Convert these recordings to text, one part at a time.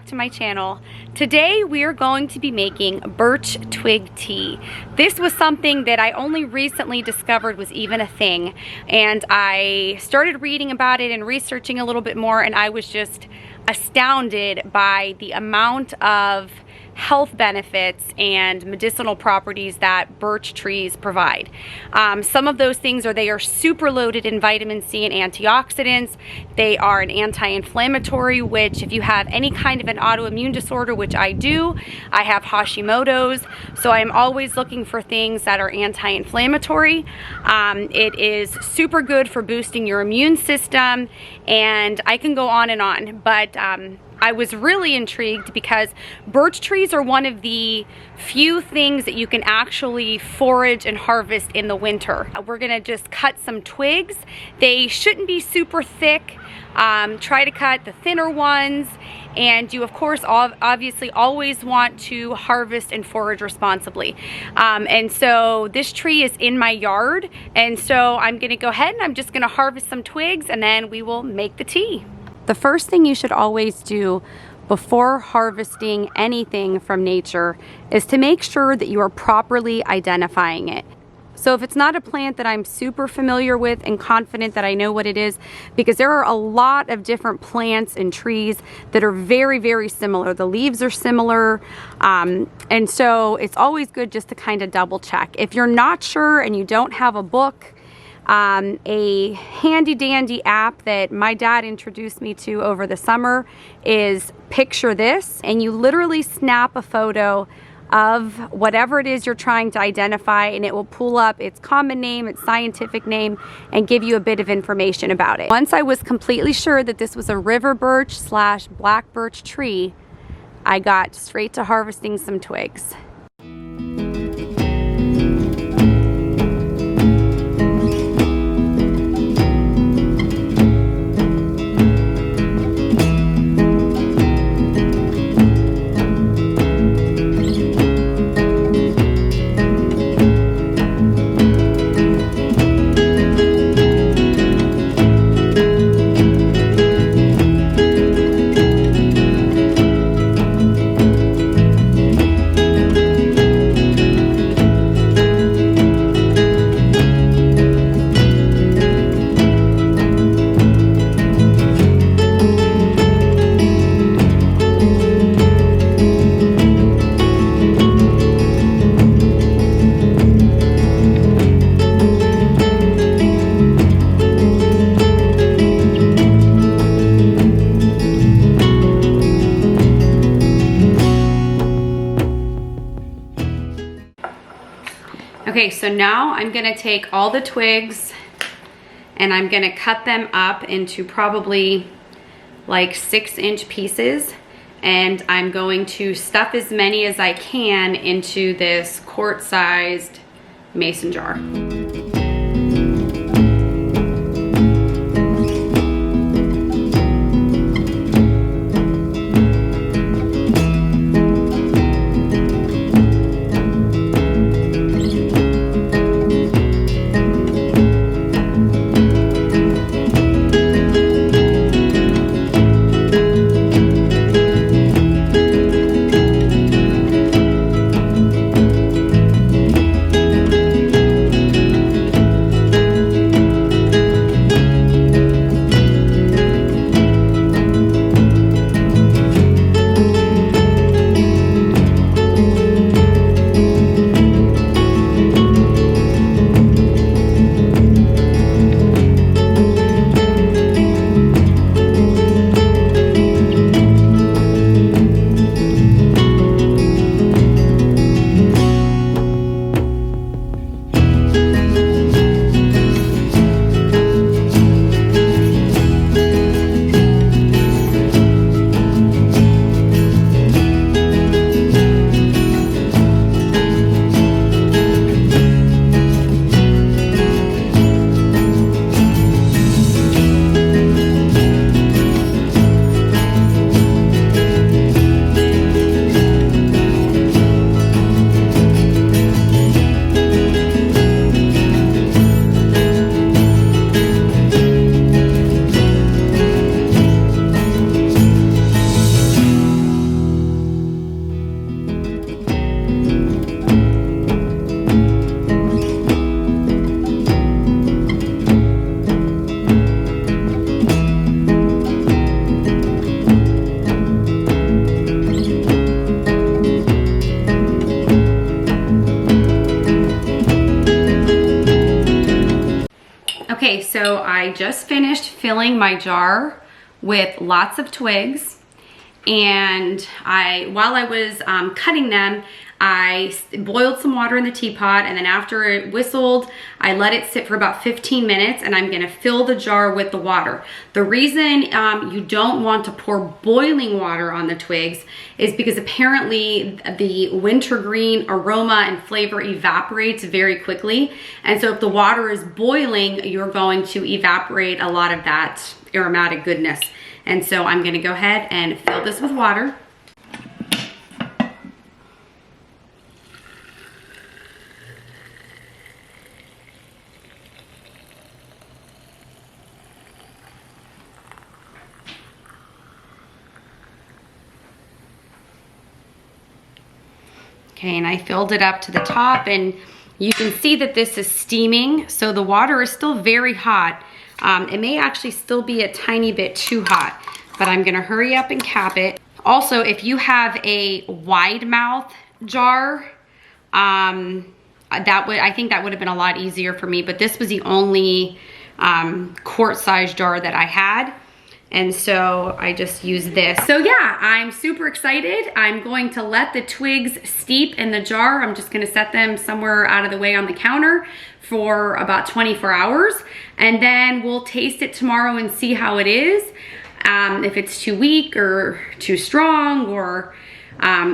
back to my channel. Today we are going to be making birch twig tea. This was something that I only recently discovered was even a thing, and I started reading about it and researching a little bit more, and I was just astounded by the amount of health benefits and medicinal properties that birch trees provide. Some of those things are they are super loaded in vitamin C and antioxidants. They are an anti-inflammatory, which if you have any kind of an autoimmune disorder, which I do, I have Hashimoto's, so I'm always looking for things that are anti-inflammatory. It is super good for boosting your immune system, and I can go on, but I was really intrigued because birch trees are one of the few things that you can actually forage and harvest in the winter. We're gonna just cut some twigs. They shouldn't be super thick. Try to cut the thinner ones, and you of course obviously always want to harvest and forage responsibly. And so this tree is in my yard, and so I'm gonna go ahead and I'm just gonna harvest some twigs, and then we will make the tea. The first thing you should always do before harvesting anything from nature is to make sure that you are properly identifying it. So if it's not a plant that I'm super familiar with and confident that I know what it is, because there are a lot of different plants and trees that are very, very similar. The leaves are similar, and so it's always good just to kind of double check. If you're not sure and you don't have a book, a handy dandy app that my dad introduced me to over the summer is Picture This, and you literally snap a photo of whatever it is you're trying to identify, and it will pull up its common name, its scientific name, and give you a bit of information about it. Once I was completely sure that this was a river birch / black birch tree, I got straight to harvesting some twigs. Okay, so now I'm gonna take all the twigs and I'm gonna cut them up into probably like 6-inch pieces, and I'm going to stuff as many as I can into this quart-sized mason jar. Okay, so I just finished filling my jar with lots of twigs, and while I was cutting them, I boiled some water in the teapot, and then after it whistled, I let it sit for about 15 minutes, and I'm gonna fill the jar with the water. The reason you don't want to pour boiling water on the twigs is because apparently the wintergreen aroma and flavor evaporates very quickly. And so if the water is boiling, you're going to evaporate a lot of that aromatic goodness. And so I'm gonna go ahead and fill this with water. Okay, and I filled it up to the top, and you can see that this is steaming, so the water is still very hot. It may actually still be a tiny bit too hot, but I'm gonna hurry up and cap it. Also, if you have a wide mouth jar, I think that would have been a lot easier for me, but this was the only quart-sized jar that I had. And so I just used this. So yeah, I'm super excited. I'm going to let the twigs steep in the jar. I'm just gonna set them somewhere out of the way on the counter for about 24 hours. And then we'll taste it tomorrow and see how it is. If it's too weak or too strong or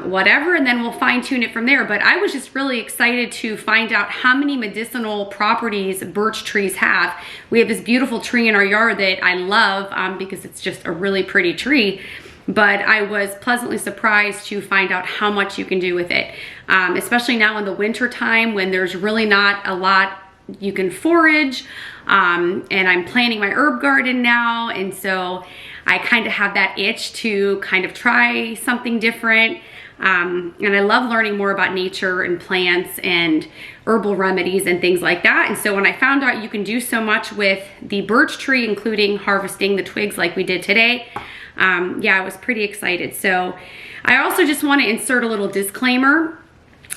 whatever, and then we'll fine tune it from there. But I was just really excited to find out how many medicinal properties birch trees have. We have this beautiful tree in our yard that I love because it's just a really pretty tree. But I was pleasantly surprised to find out how much you can do with it, especially now in the winter time when there's really not a lot you can forage. And I'm planting my herb garden now, and so I kind of have that itch to kind of try something different. And I love learning more about nature and plants and herbal remedies and things like that. And so when I found out you can do so much with the birch tree, including harvesting the twigs like we did today, yeah, I was pretty excited. So I also just want to insert a little disclaimer.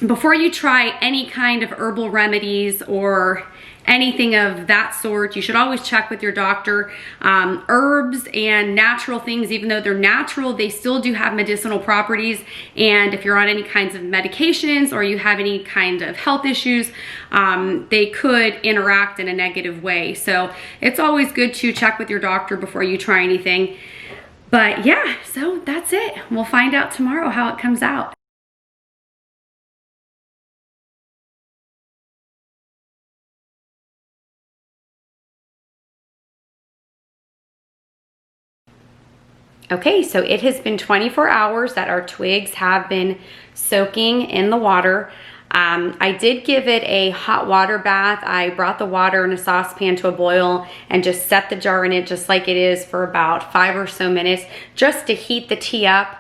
Before you try any kind of herbal remedies or anything of that sort, you should always check with your doctor. Herbs and natural things, even though they're natural, they still do have medicinal properties. And if you're on any kinds of medications or you have any kind of health issues, they could interact in a negative way. So it's always good to check with your doctor before you try anything. But yeah, so that's it. We'll find out tomorrow how it comes out. Okay, so it has been 24 hours that our twigs have been soaking in the water. I did give it a hot water bath. I brought the water in a saucepan to a boil and just set the jar in it just like it is for about 5 or so minutes just to heat the tea up.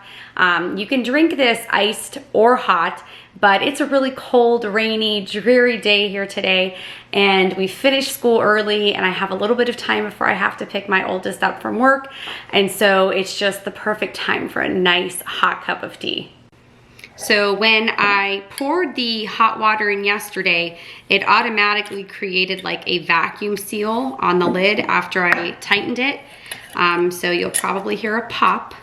You can drink this iced or hot, but it's a really cold, rainy, dreary day here today, and we finished school early and I have a little bit of time before I have to pick my oldest up from work, and so it's just the perfect time for a nice hot cup of tea. So when I poured the hot water in yesterday, it automatically created like a vacuum seal on the lid after I tightened it. So you'll probably hear a pop.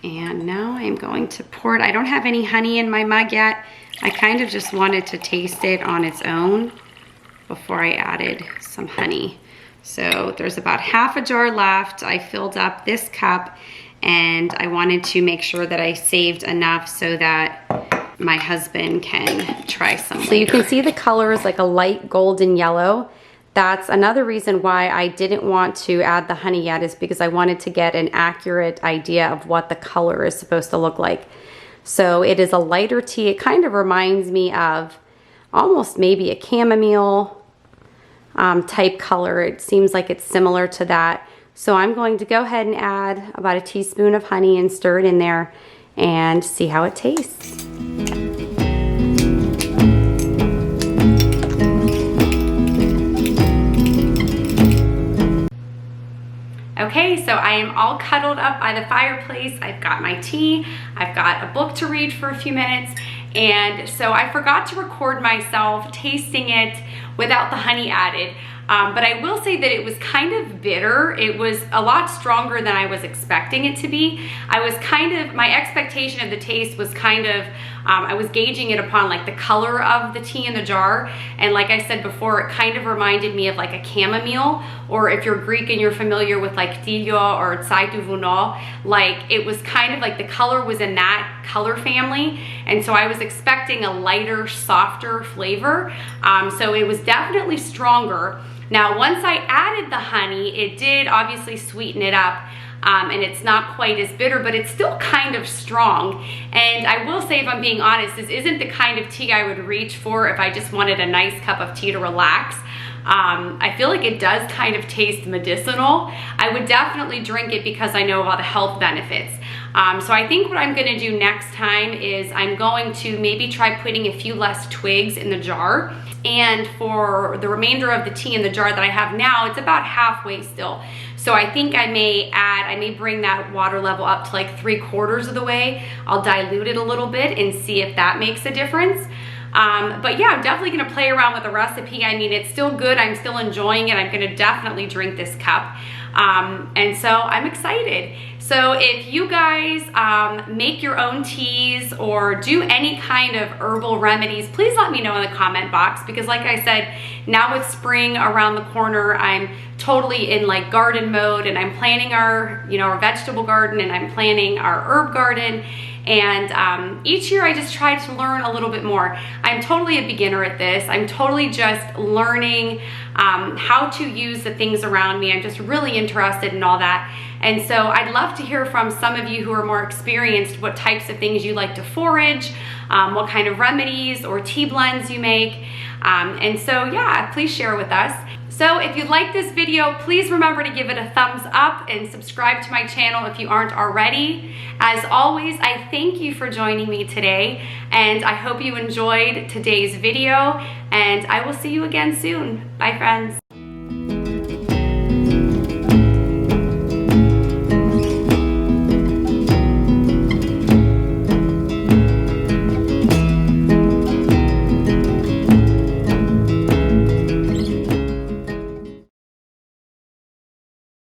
And now I'm going to pour it. I don't have any honey in my mug yet. I kind of just wanted to taste it on its own before I added some honey. So there's about half a jar left. I filled up this cup, and I wanted to make sure that I saved enough so that my husband can try some later. So you can see the color is like a light golden yellow. That's another reason why I didn't want to add the honey yet, is because I wanted to get an accurate idea of what the color is supposed to look like. So it is a lighter tea. It kind of reminds me of almost maybe a chamomile type color. It seems like it's similar to that. So I'm going to go ahead and add about a teaspoon of honey and stir it in there and see how it tastes. Okay, so I am all cuddled up by the fireplace. I've got my tea, I've got a book to read for a few minutes, and so I forgot to record myself tasting it without the honey added. But I will say that it was kind of bitter. It was a lot stronger than I was expecting it to be. My expectation of the taste was kind of, I was gauging it upon like the color of the tea in the jar. And like I said before, it kind of reminded me of like a chamomile, or if you're Greek and you're familiar with like tilio or tsai du vunal, like it was kind of like the color was in that color family. And so I was expecting a lighter, softer flavor. So it was definitely stronger. Now, once I added the honey, it did obviously sweeten it up, and it's not quite as bitter, but it's still kind of strong. And I will say, if I'm being honest, this isn't the kind of tea I would reach for if I just wanted a nice cup of tea to relax. I feel like it does kind of taste medicinal. I would definitely drink it because I know all the health benefits. So I think what I'm gonna do next time is I'm going to maybe try putting a few less twigs in the jar. And for the remainder of the tea in the jar that I have now, it's about halfway still. So I think I may bring that water level up to like 3/4 of the way. I'll dilute it a little bit and see if that makes a difference. But yeah, I'm definitely gonna play around with the recipe. I mean, it's still good, I'm still enjoying it. I'm gonna definitely drink this cup. And so I'm excited. So if you guys make your own teas or do any kind of herbal remedies, please let me know in the comment box, because like I said, now with spring around the corner, I'm totally in like garden mode, and I'm planning our vegetable garden, and I'm planning our herb garden. And each year I just try to learn a little bit more. I'm totally a beginner at this. I'm totally just learning how to use the things around me. I'm just really interested in all that. And so I'd love to hear from some of you who are more experienced, what types of things you like to forage, what kind of remedies or tea blends you make. And so yeah, please share with us. So if you like this video, please remember to give it a thumbs up and subscribe to my channel if you aren't already. As always, I thank you for joining me today, and I hope you enjoyed today's video, and I will see you again soon. Bye, friends.